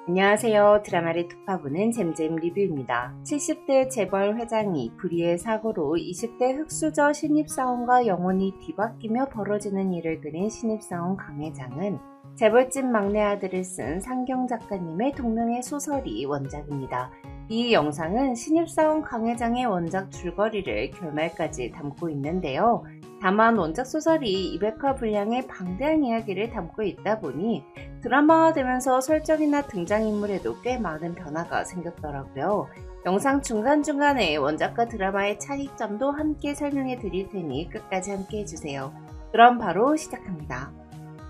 안녕하세요. 드라마를 톱파보는 잼잼 리뷰입니다. 70대 재벌 회장이 불의의 사고로 20대 흑수저 신입사원과 영혼이 뒤바뀌며 벌어지는 일을 그린 신입사원 강회장은 재벌집 막내 아들을 쓴 상경 작가님의 동명의 소설이 원작입니다. 이 영상은 신입사원 강회장의 원작 줄거리를 결말까지 담고 있는데요. 다만 원작 소설이 200화 분량의 방대한 이야기를 담고 있다 보니 드라마화되면서 설정이나 등장인물에도 꽤 많은 변화가 생겼더라고요. 영상 중간중간에 원작과 드라마의 차이점도 함께 설명해 드릴 테니 끝까지 함께 해주세요. 그럼 바로 시작합니다.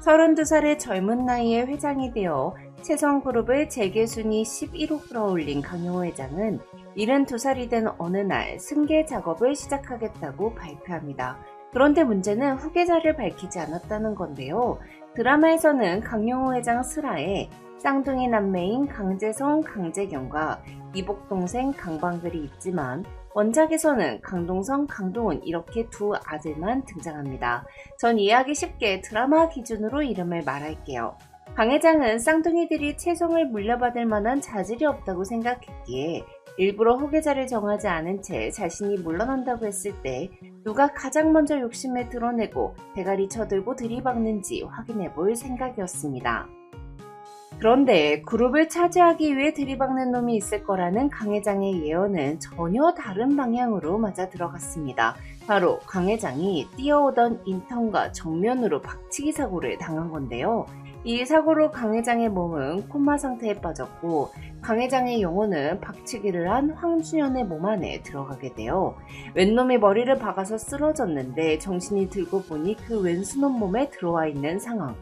32살의 젊은 나이에 회장이 되어 채성그룹을 재계순위 11호 끌어올린 강용호 회장은 72살이 된 어느 날 승계 작업을 시작하겠다고 발표합니다. 그런데 문제는 후계자를 밝히지 않았다는 건데요. 드라마에서는 강용호 회장 슬하에 쌍둥이 남매인 강재성, 강재경과 이복 동생 강방글이 있지만 원작에서는 강동성, 강동훈 이렇게 두 아들만 등장합니다. 전 이해하기 쉽게 드라마 기준으로 이름을 말할게요. 강 회장은 쌍둥이들이 채성을 물려받을 만한 자질이 없다고 생각했기에 일부러 후계자를 정하지 않은 채 자신이 물러난다고 했을 때 누가 가장 먼저 욕심을 드러내고 대가리 쳐들고 들이박는지 확인해 볼 생각이었습니다. 그런데 그룹을 차지하기 위해 들이박는 놈이 있을 거라는 강 회장의 예언은 전혀 다른 방향으로 맞아 들어갔습니다. 바로 강 회장이 뛰어오던 인턴과 정면으로 박치기 사고를 당한 건데요. 이 사고로 강 회장의 몸은 코마 상태에 빠졌고 강 회장의 영혼은 박치기를 한 황준현의 몸 안에 들어가게 돼요. 왼놈이 머리를 박아서 쓰러졌는데 정신이 들고 보니 그 왼수놈 몸에 들어와 있는 상황.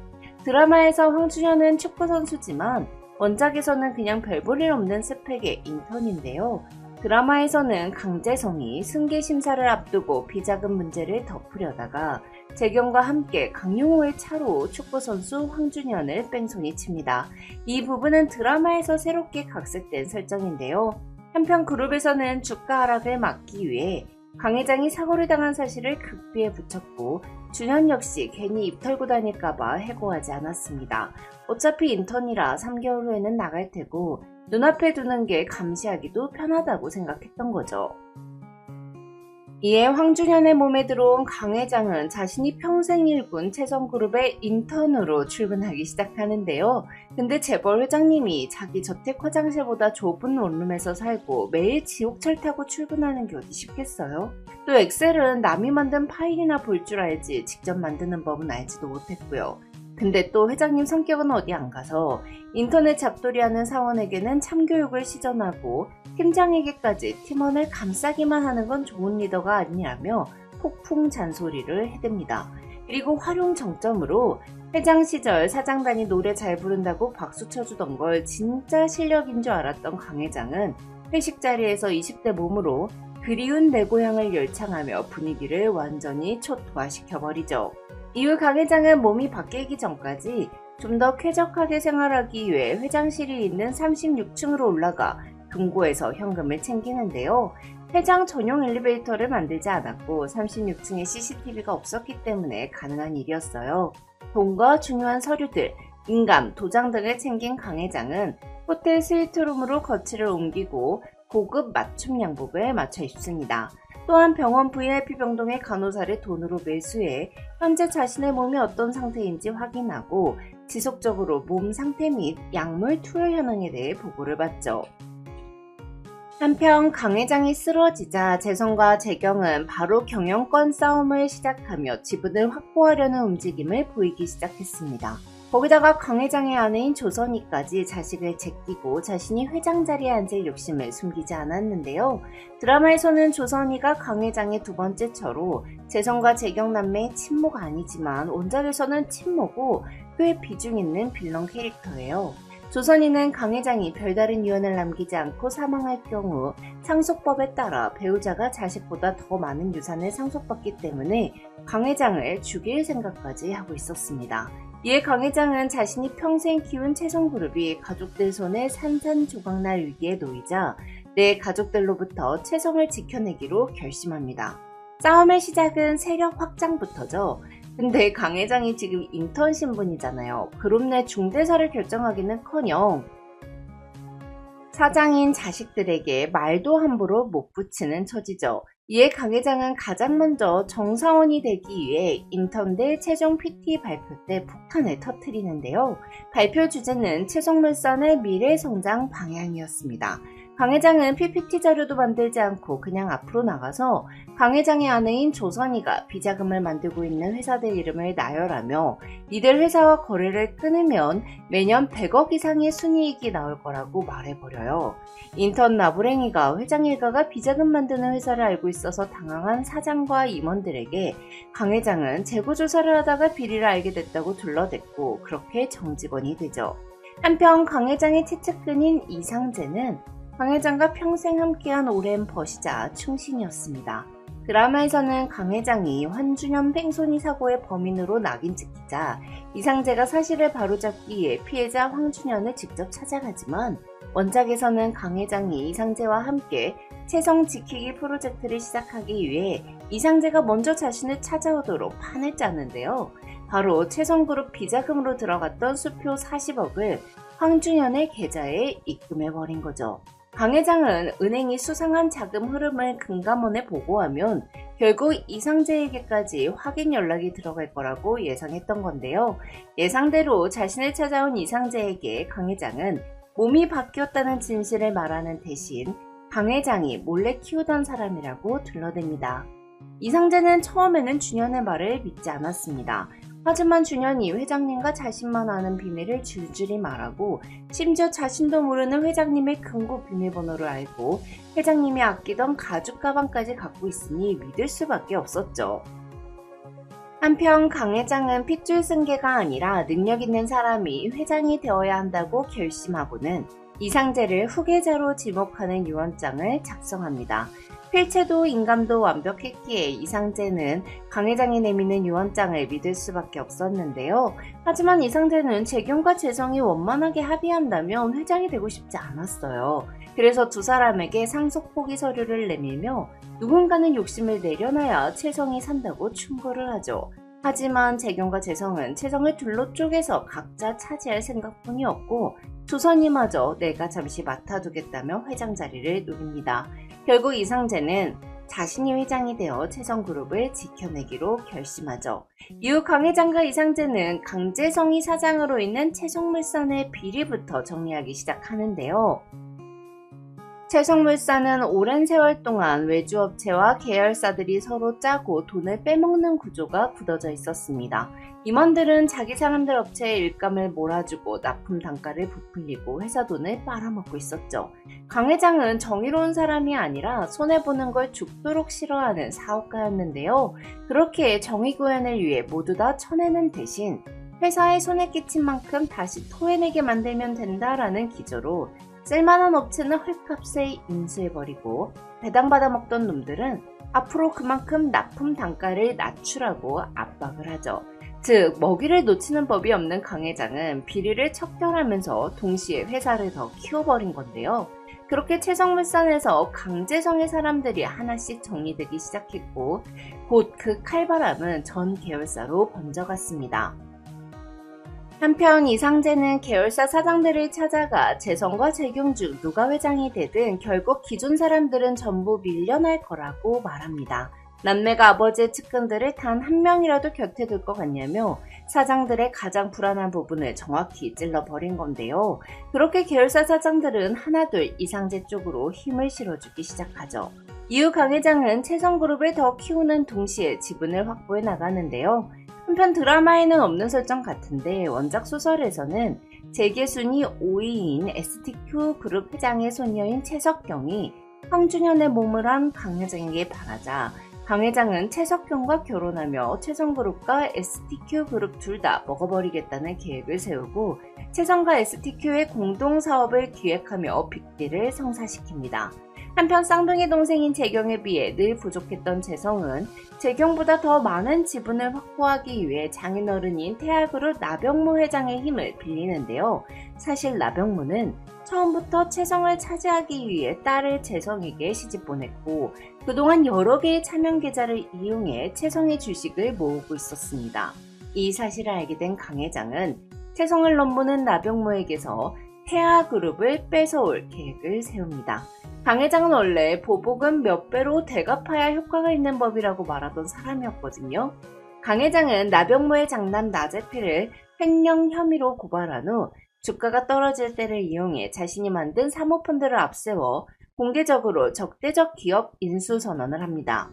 드라마에서 황준현은 축구선수지만 원작에서는 그냥 별 볼 일 없는 스펙의 인턴인데요. 드라마에서는 강재성이 승계 심사를 앞두고 비자금 문제를 덮으려다가 재경과 함께 강용호의 차로 축구선수 황준현을 뺑소니 칩니다. 이 부분은 드라마에서 새롭게 각색된 설정인데요. 한편 그룹에서는 주가 하락을 막기 위해 강 회장이 사고를 당한 사실을 극비에 붙였고 준현 역시 괜히 입 털고 다닐까봐 해고하지 않았습니다. 어차피 인턴이라 3개월 후에는 나갈 테고 눈앞에 두는 게 감시하기도 편하다고 생각했던 거죠. 이에 황준현의 몸에 들어온 강 회장은 자신이 평생 일군 채성그룹의 인턴으로 출근하기 시작하는데요. 근데 재벌 회장님이 자기 저택 화장실보다 좁은 원룸에서 살고 매일 지옥철 타고 출근하는 게 어디 쉽겠어요? 또 엑셀은 남이 만든 파일이나 볼 줄 알지 직접 만드는 법은 알지도 못했고요. 근데 또 회장님 성격은 어디 안 가서 인터넷 잡돌이하는 사원에게는 참교육을 시전하고 팀장에게까지 팀원을 감싸기만 하는 건 좋은 리더가 아니라며 폭풍 잔소리를 해댑니다. 그리고 활용 정점으로 회장 시절 사장단이 노래 잘 부른다고 박수 쳐주던 걸 진짜 실력인 줄 알았던 강 회장은 회식 자리에서 20대 몸으로 그리운 내 고향을 열창하며 분위기를 완전히 초토화시켜버리죠. 이후 강 회장은 몸이 바뀌기 전까지 좀 더 쾌적하게 생활하기 위해 회장실이 있는 36층으로 올라가 금고에서 현금을 챙기는데요. 회장 전용 엘리베이터를 만들지 않았고 36층에 CCTV가 없었기 때문에 가능한 일이었어요. 돈과 중요한 서류들, 인감, 도장 등을 챙긴 강 회장은 호텔 스위트룸으로 거치를 옮기고 고급 맞춤 양복을 맞춰 입습니다. 또한 병원 VIP 병동의 간호사를 돈으로 매수해 현재 자신의 몸이 어떤 상태인지 확인하고 지속적으로 몸 상태 및 약물 투여 현황에 대해 보고를 받죠. 한편 강 회장이 쓰러지자 재성과 재경은 바로 경영권 싸움을 시작하며 지분을 확보하려는 움직임을 보이기 시작했습니다. 거기다가 강 회장의 아내인 조선희까지 자식을 제끼고 자신이 회장 자리에 앉을 욕심을 숨기지 않았는데요. 드라마에서는 조선희가 강 회장의 두 번째 처로 재성과 재경 남매의 친모가 아니지만 원작에서는 친모고 꽤 비중 있는 빌런 캐릭터예요. 조선희는 강 회장이 별다른 유언을 남기지 않고 사망할 경우 상속법에 따라 배우자가 자식보다 더 많은 유산을 상속받기 때문에 강 회장을 죽일 생각까지 하고 있었습니다. 이에 강 회장은 자신이 평생 키운 채성그룹이 가족들 손에 산산조각날 위기에 놓이자 내 가족들로부터 채성을 지켜내기로 결심합니다. 싸움의 시작은 세력 확장부터죠. 근데 강 회장이 지금 인턴 신분이잖아요. 그룹 내 중대사를 결정하기는커녕 사장인 자식들에게 말도 함부로 못 붙이는 처지죠. 이에 강 회장은 가장 먼저 정사원이 되기 위해 인턴대 최종 PT 발표 때 폭탄을 터뜨리는데요. 발표 주제는 채성물산의 미래 성장 방향이었습니다. 강 회장은 PPT 자료도 만들지 않고 그냥 앞으로 나가서 강 회장의 아내인 조선이가 비자금을 만들고 있는 회사들 이름을 나열하며 이들 회사와 거래를 끊으면 매년 100억 이상의 순이익이 나올 거라고 말해버려요. 인턴 나부랭이가 회장 일가가 비자금 만드는 회사를 알고 있어서 당황한 사장과 임원들에게 강 회장은 재고조사를 하다가 비리를 알게 됐다고 둘러댔고 그렇게 정직원이 되죠. 한편 강 회장의 채측근인 이상재는 강 회장과 평생 함께한 오랜 벗이자 충신이었습니다. 드라마에서는 강 회장이 환준현 팽손이 사고의 범인으로 낙인 찍히자 이상재가 사실을 바로잡기 위해 피해자 황준현을 직접 찾아가지만 원작에서는 강 회장이 이상재와 함께 채성 지키기 프로젝트를 시작하기 위해 이상재가 먼저 자신을 찾아오도록 판을 짜는데요. 바로 채성그룹 비자금으로 들어갔던 수표 40억을 황준현의 계좌에 입금해버린 거죠. 강 회장은 은행이 수상한 자금 흐름을 금감원에 보고하면 결국 이상재에게까지 확인 연락이 들어갈 거라고 예상했던 건데요. 예상대로 자신을 찾아온 이상재에게 강 회장은 몸이 바뀌었다는 진실을 말하는 대신 강 회장이 몰래 키우던 사람이라고 둘러댑니다. 이상재는 처음에는 준현의 말을 믿지 않았습니다. 하지만 준현이 회장님과 자신만 아는 비밀을 줄줄이 말하고 심지어 자신도 모르는 회장님의 금고 비밀번호를 알고 회장님이 아끼던 가죽 가방까지 갖고 있으니 믿을 수밖에 없었죠. 한편 강 회장은 핏줄 승계가 아니라 능력 있는 사람이 회장이 되어야 한다고 결심하고는 이상재를 후계자로 지목하는 유언장을 작성합니다. 필체도 인감도 완벽했기에 이상재는 강 회장이 내미는 유언장을 믿을 수밖에 없었는데요. 하지만 이상재는 재경과 재성이 원만하게 합의한다면 회장이 되고 싶지 않았어요. 그래서 두 사람에게 상속 포기 서류를 내밀며 누군가는 욕심을 내려놔야 채성이 산다고 충고를 하죠. 하지만 재경과 재성은 채성을 둘로 쪼개서 각자 차지할 생각뿐이었고 조선이마저 내가 잠시 맡아두겠다며 회장 자리를 노립니다. 결국 이상재는 자신이 회장이 되어 채성그룹을 지켜내기로 결심하죠. 이후 강 회장과 이상재는 강재성이 사장으로 있는 채성물산의 비리부터 정리하기 시작하는데요. 채성물산은 오랜 세월 동안 외주업체와 계열사들이 서로 짜고 돈을 빼먹는 구조가 굳어져 있었습니다. 임원들은 자기 사람들 업체에 일감을 몰아주고 납품 단가를 부풀리고 회사 돈을 빨아먹고 있었죠. 강 회장은 정의로운 사람이 아니라 손해보는 걸 죽도록 싫어하는 사업가였는데요. 그렇게 정의 구현을 위해 모두 다 쳐내는 대신 회사에 손해 끼친 만큼 다시 토해내게 만들면 된다라는 기조로 쓸만한 업체는 헐값에 인수해버리고 배당받아 먹던 놈들은 앞으로 그만큼 납품 단가를 낮추라고 압박을 하죠. 즉 먹이를 놓치는 법이 없는 강 회장은 비리를 척결하면서 동시에 회사를 더 키워버린 건데요. 그렇게 채성물산에서 강재성의 사람들이 하나씩 정리되기 시작했고 곧 그 칼바람은 전 계열사로 번져갔습니다. 한편 이상재는 계열사 사장들을 찾아가 재성과 재경 중 누가 회장이 되든 결국 기존 사람들은 전부 밀려날 거라고 말합니다. 남매가 아버지의 측근들을 단 한 명이라도 곁에 둘 것 같냐며 사장들의 가장 불안한 부분을 정확히 찔러버린 건데요. 그렇게 계열사 사장들은 하나둘 이상재 쪽으로 힘을 실어주기 시작하죠. 이후 강 회장은 채성그룹을 더 키우는 동시에 지분을 확보해 나가는데요. 한편 드라마에는 없는 설정 같은데 원작 소설에서는 재계순이 5위인 STQ 그룹 회장의 손녀인 채석경이 황준현의 몸을 한 강 회장에게 바라자 강 회장은 채석경과 결혼하며 채성그룹과 STQ 그룹 둘 다 먹어버리겠다는 계획을 세우고 채성과 STQ의 공동사업을 기획하며 빅딜을 성사시킵니다. 한편 쌍둥이 동생인 재경에 비해 늘 부족했던 재성은 재경보다 더 많은 지분을 확보하기 위해 장인어른인 태학그룹 나병무 회장의 힘을 빌리는데요. 사실 나병무는 처음부터 채성을 차지하기 위해 딸을 재성에게 시집보냈고 그동안 여러 개의 차명 계좌를 이용해 채성의 주식을 모으고 있었습니다. 이 사실을 알게 된 강 회장은 채성을 넘보는 나병무에게서 태아그룹을 뺏어올 계획을 세웁니다. 강 회장은 원래 보복은 몇 배로 대갚아야 효과가 있는 법이라고 말하던 사람이었거든요. 강 회장은 나병모의 장남 나재필을 횡령 혐의로 고발한 후 주가가 떨어질 때를 이용해 자신이 만든 사모펀드를 앞세워 공개적으로 적대적 기업 인수 선언을 합니다.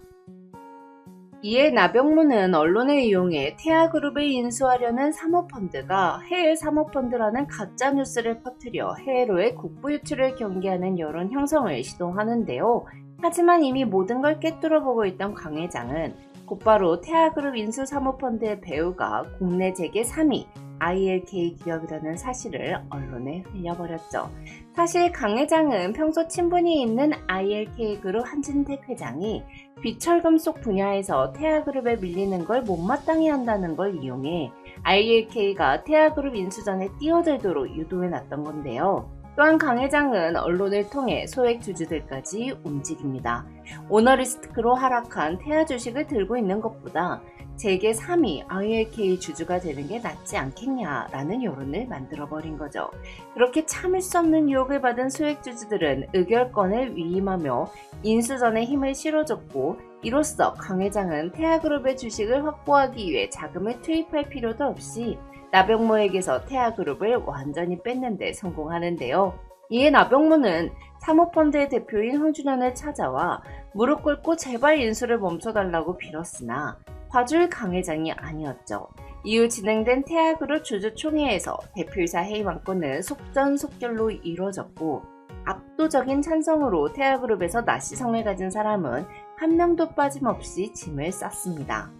이에 나병모는 언론을 이용해 태아그룹을 인수하려는 사모펀드가 해외 사모펀드라는 가짜뉴스를 퍼뜨려 해외로의 국부 유출을 경계하는 여론 형성을 시도하는데요. 하지만 이미 모든 걸 꿰뚫어보고 있던 강 회장은 곧바로 태아그룹 인수 사모펀드의 배후가 국내 재계 3위 ILK 기업이라는 사실을 언론에 흘려버렸죠. 사실 강 회장은 평소 친분이 있는 ILK 그룹 한진택 회장이 비철금속 분야에서 태아그룹에 밀리는 걸 못마땅해 한다는 걸 이용해 ILK가 태아그룹 인수 전에 뛰어들도록 유도해놨던 건데요. 또한 강 회장은 언론을 통해 소액 주주들까지 움직입니다. 오너리스크로 하락한 태아 주식을 들고 있는 것보다 재계 3위 ILK 주주가 되는 게 낫지 않겠냐라는 여론을 만들어버린 거죠. 그렇게 참을 수 없는 유혹을 받은 소액 주주들은 의결권을 위임하며 인수 전에 힘을 실어줬고, 이로써 강 회장은 태아그룹의 주식을 확보하기 위해 자금을 투입할 필요도 없이 나병모에게서 태아그룹을 완전히 뺏는 데 성공하는데요. 이에 나병모는 사모펀드의 대표인 황준현을 찾아와 무릎 꿇고 제발 인수를 멈춰달라고 빌었으나 봐줄 강 회장이 아니었죠. 이후 진행된 태아그룹 주주총회에서 대표이사 해임안건은 속전속결로 이뤄졌고, 압도적인 찬성으로 태아그룹에서 나시성을 가진 사람은 한 명도 빠짐없이 짐을 쌌습니다.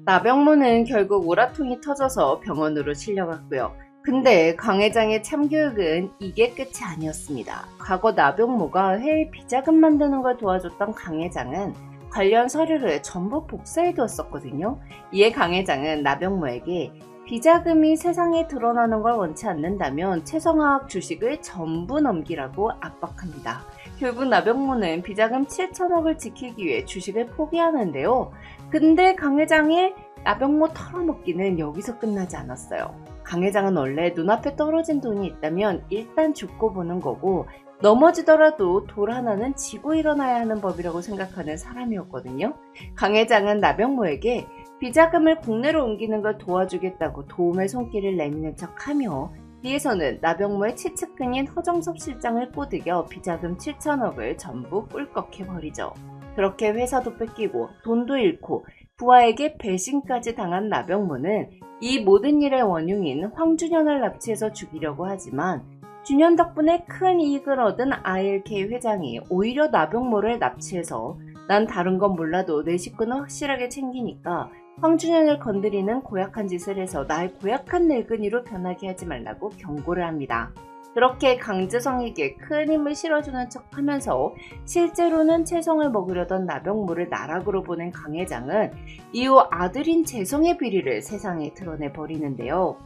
나병모는 결국 우라통이 터져서 병원으로 실려갔고요. 근데 강 회장의 참교육은 이게 끝이 아니었습니다. 과거 나병모가 해외 비자금 만드는 걸 도와줬던 강 회장은 관련 서류를 전부 복사해두었었거든요. 이에 강 회장은 나병모에게 비자금이 세상에 드러나는 걸 원치 않는다면 채성화학 주식을 전부 넘기라고 압박합니다. 결국 나병모는 비자금 7천억을 지키기 위해 주식을 포기하는데요. 근데 강 회장의 나병모 털어먹기는 여기서 끝나지 않았어요. 강 회장은 원래 눈앞에 떨어진 돈이 있다면 일단 죽고 보는 거고, 넘어지더라도 돌 하나는 지고 일어나야 하는 법이라고 생각하는 사람이었거든요. 강 회장은 나병모에게 비자금을 국내로 옮기는 걸 도와주겠다고 도움의 손길을 내미는 척하며, 뒤에서는 나병모의 치측근인 허정섭 실장을 꼬드겨 비자금 7천억을 전부 꿀꺽해버리죠. 그렇게 회사도 뺏기고 돈도 잃고 부하에게 배신까지 당한 나병모는 이 모든 일의 원흉인 황준현을 납치해서 죽이려고 하지만, 준현 덕분에 큰 이익을 얻은 ILK 회장이 오히려 나병모를 납치해서 난 다른 건 몰라도 내 식구는 확실하게 챙기니까 황준현을 건드리는 고약한 짓을 해서 날 고약한 늙은이로 변하게 하지 말라고 경고를 합니다. 그렇게 강재성에게 큰 힘을 실어주는 척하면서 실제로는 채성을 먹으려던 나병모를 나락으로 보낸 강 회장은 이후 아들인 재성의 비리를 세상에 드러내버리는데요.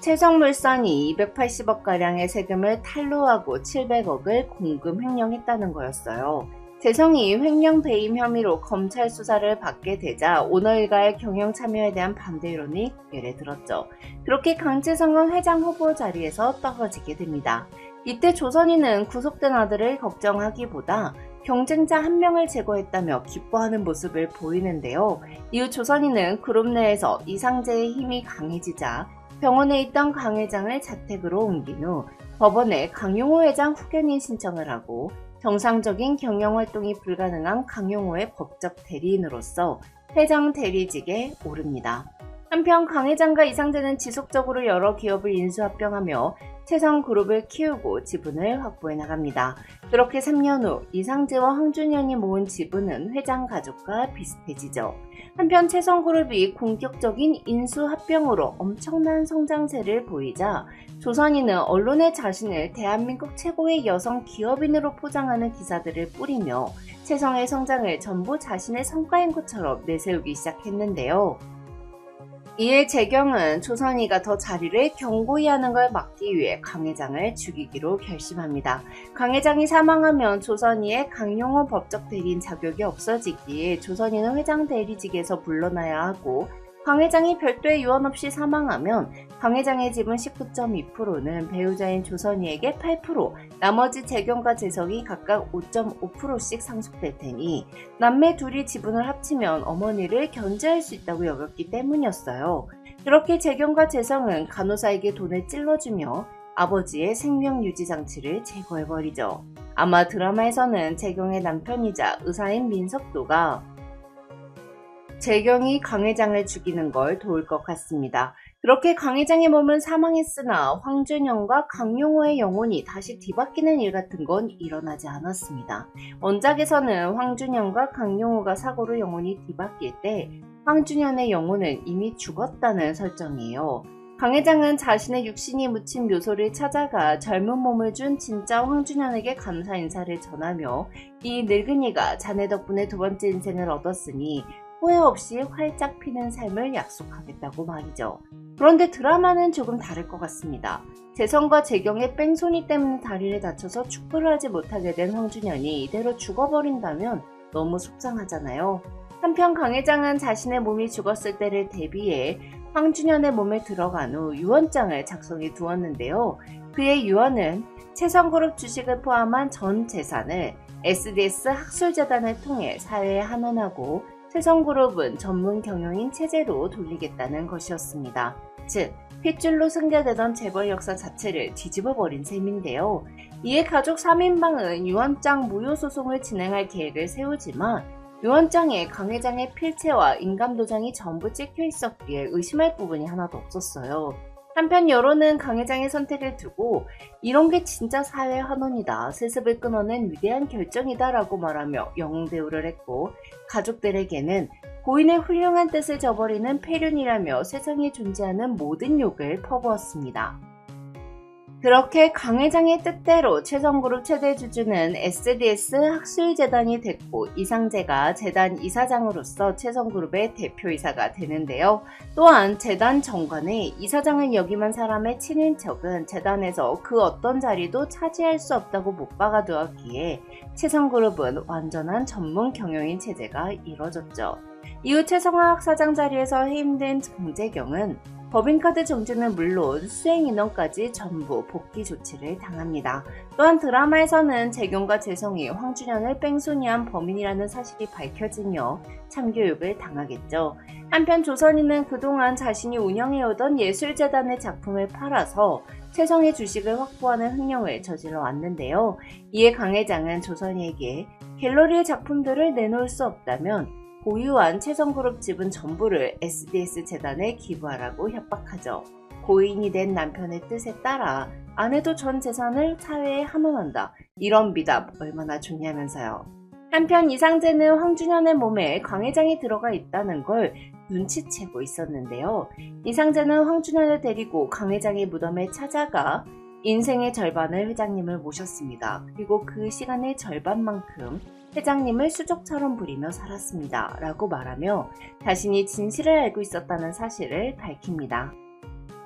채성물산이 280억가량의 세금을 탈루하고 700억을 공금 횡령했다는 거였어요. 재성이 횡령 배임 혐의로 검찰 수사를 받게 되자 오너일가의 경영 참여에 대한 반대 여론이 고개를 들었죠. 그렇게 강재성은 회장 후보 자리에서 떨어지게 됩니다. 이때 조선인은 구속된 아들을 걱정하기보다 경쟁자 한 명을 제거했다며 기뻐하는 모습을 보이는데요. 이후 조선인은 그룹 내에서 이상재의 힘이 강해지자 병원에 있던 강 회장을 자택으로 옮긴 후 법원에 강용호 회장 후견인 신청을 하고, 정상적인 경영활동이 불가능한 강용호의 법적 대리인으로서 회장 대리직에 오릅니다. 한편 강 회장과 이상재는 지속적으로 여러 기업을 인수합병하며 채성그룹을 키우고 지분을 확보해 나갑니다. 그렇게 3년 후 이상재와 황준현이 모은 지분은 회장 가족과 비슷해지죠. 한편 채성그룹이 공격적인 인수합병으로 엄청난 성장세를 보이자 조선인은 언론에 자신을 대한민국 최고의 여성 기업인으로 포장하는 기사들을 뿌리며 채성의 성장을 전부 자신의 성과인 것처럼 내세우기 시작했는데요. 이에 재경은 조선이가 더 자리를 견고히 하는 걸 막기 위해 강 회장을 죽이기로 결심합니다. 강 회장이 사망하면 조선이의 강용호 법적 대리인 자격이 없어지기에 조선이는 회장 대리직에서 물러나야 하고, 강 회장이 별도의 유언 없이 사망하면 강 회장의 지분 19.2%는 배우자인 조선희에게 8%, 나머지 재경과 재성이 각각 5.5%씩 상속될 테니 남매 둘이 지분을 합치면 어머니를 견제할 수 있다고 여겼기 때문이었어요. 그렇게 재경과 재성은 간호사에게 돈을 찔러주며 아버지의 생명유지 장치를 제거해버리죠. 아마 드라마에서는 재경의 남편이자 의사인 민석도가 재경이 강 회장을 죽이는 걸 도울 것 같습니다. 그렇게 강 회장의 몸은 사망했으나 황준영과 강용호의 영혼이 다시 뒤바뀌는 일 같은 건 일어나지 않았습니다. 원작에서는 황준영과 강용호가 사고로 영혼이 뒤바뀔 때 황준현의 영혼은 이미 죽었다는 설정이에요. 강 회장은 자신의 육신이 묻힌 묘소를 찾아가 젊은 몸을 준 진짜 황준현에게 감사 인사를 전하며 이 늙은이가 자네 덕분에 두 번째 인생을 얻었으니 후회 없이 활짝 피는 삶을 약속하겠다고 말이죠. 그런데 드라마는 조금 다를 것 같습니다. 재성과 재경의 뺑소니 때문에 다리를 다쳐서 축구를 하지 못하게 된 황준현이 이대로 죽어버린다면 너무 속상하잖아요. 한편 강 회장은 자신의 몸이 죽었을 때를 대비해 황준현의 몸에 들어간 후 유언장을 작성해 두었는데요. 그의 유언은 채성그룹 주식을 포함한 전 재산을 SDS 학술재단을 통해 사회에 환원하고 채성그룹은 전문 경영인 체제로 돌리겠다는 것이었습니다. 즉, 핏줄로 승계되던 재벌 역사 자체를 뒤집어버린 셈인데요. 이에 가족 3인방은 유언장 무효 소송을 진행할 계획을 세우지만 유언장에 강 회장의 필체와 인감도장이 전부 찍혀 있었기에 의심할 부분이 하나도 없었어요. 한편 여론은 강 회장의 선택을 두고 이런 게 진짜 사회 환원이다, 세습을 끊어낸 위대한 결정이다 라고 말하며 영웅대우를 했고, 가족들에게는 고인의 훌륭한 뜻을 저버리는 폐륜이라며 세상에 존재하는 모든 욕을 퍼부었습니다. 그렇게 강 회장의 뜻대로 채성그룹 최대 주주는 SDS 학술재단이 됐고 이상재가 재단 이사장으로서 채성그룹의 대표이사가 되는데요. 또한 재단 정관에 이사장을 역임한 사람의 친인척은 재단에서 그 어떤 자리도 차지할 수 없다고 못 박아두었기에 채성그룹은 완전한 전문 경영인 체제가 이뤄졌죠. 이후 채성화학 사장 자리에서 해임된 정재경은 법인카드 정지는 물론 수행인원까지 전부 복귀 조치를 당합니다. 또한 드라마에서는 재경과 재성이 황준현을 뺑소니한 범인이라는 사실이 밝혀지며 참교육을 당하겠죠. 한편 조선인은 그동안 자신이 운영해오던 예술재단의 작품을 팔아서 채성의 주식을 확보하는 횡령을 저질러 왔는데요. 이에 강 회장은 조선이에게 갤러리의 작품들을 내놓을 수 없다면 보유한 채성그룹 지분 전부를 SDS 재단에 기부하라고 협박하죠. 고인이 된 남편의 뜻에 따라 아내도 전 재산을 사회에 환원한다. 이런 미답 얼마나 좋냐면서요. 한편 이상재는 황준현의 몸에 강 회장이 들어가 있다는 걸 눈치채고 있었는데요. 이상재는 황준현을 데리고 강 회장의 무덤에 찾아가 인생의 절반을 회장님을 모셨습니다. 그리고 그 시간의 절반만큼 회장님을 수족처럼 부리며 살았습니다. 라고 말하며 자신이 진실을 알고 있었다는 사실을 밝힙니다.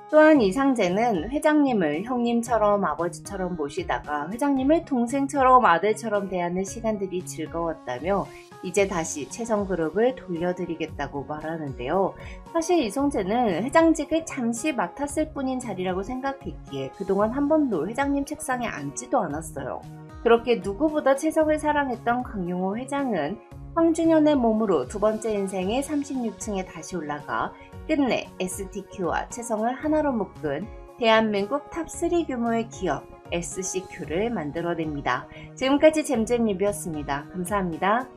또한 이상재는 회장님을 형님처럼 아버지처럼 모시다가 회장님을 동생처럼 아들처럼 대하는 시간들이 즐거웠다며 이제 다시 채성그룹을 돌려드리겠다고 말하는데요. 사실 이성재는 회장직을 잠시 맡았을 뿐인 자리라고 생각했기에 그동안 한 번도 회장님 책상에 앉지도 않았어요. 그렇게 누구보다 채성을 사랑했던 강용호 회장은 황준현의 몸으로 두 번째 인생의 36층에 다시 올라가 끝내 STQ와 채성을 하나로 묶은 대한민국 탑3 규모의 기업 SCQ를 만들어냅니다. 지금까지 잼잼 리뷰였습니다. 감사합니다.